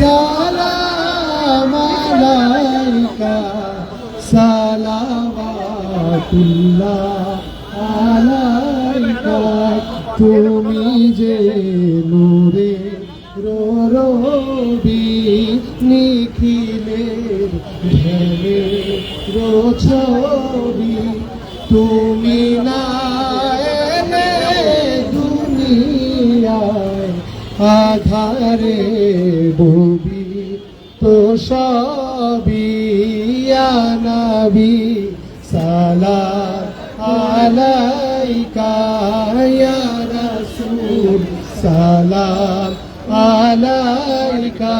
সালাম আলাইকা সালাওয়াতুল্লাহ আলাইকা তুমি যে নূরে রবি নিখিলের ঢেলে ছবি তুমি না এলে দুনিয়ায় আধারে ডুবি তো সবই ইয়া নবী সালাম আলাইকা ইয়া রাসূল সালাম আলাইকা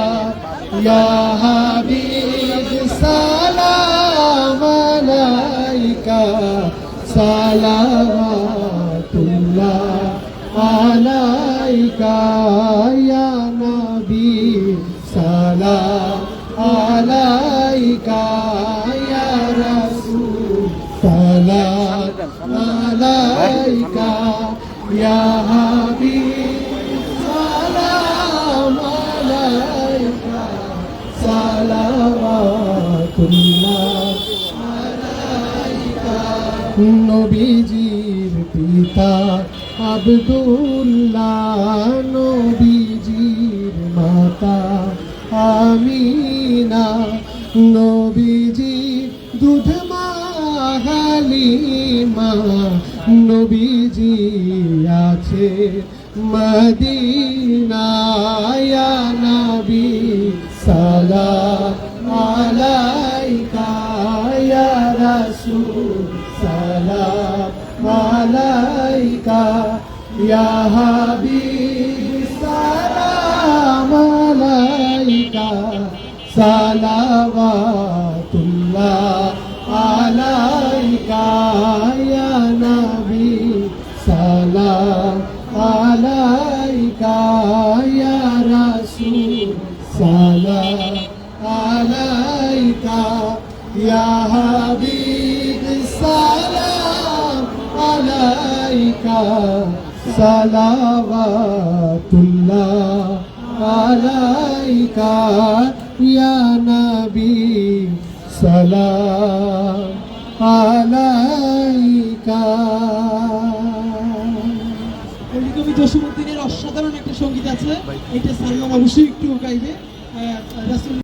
ইয়া হাবিব সালাম আলাইকা সালাওয়াতুল্লাহ আলাইকা ইয়া নবী সালাম আলাইকা ইয়া রাসূল সালাম আলাইকা ইয়া হাবিব সালাম আলাইকা সালাওয়াতুল্লাহ আলাইকা নবীজির পিতা আব্দুল্লাহ নবীজির মাতা আমিনা নবীজি দুধ মা হালিমা নবীজি আছে মদিনায় ইয়া নবী সালাম আলাইকা ইয়া রাসূল সালাম আলাইকা ইয়া হাবিব সালাম আলাইকা সালাওয়াতুল্লাহ আলাইকা ইয়া নবী সালাম আলাইকা ইয়া রাসূল সালাম আলাইকা ইয়া হাবিব সালাম আলাইকা সালাওয়াতুল্লাহ আলাইকা ইয়া নবী সালাম আলাইকা। কবি জসীমউদ্দিনের অসাধারণ একটা সঙ্গীত আছে, এটা সালমান অবশ্যই একটু গাইবে।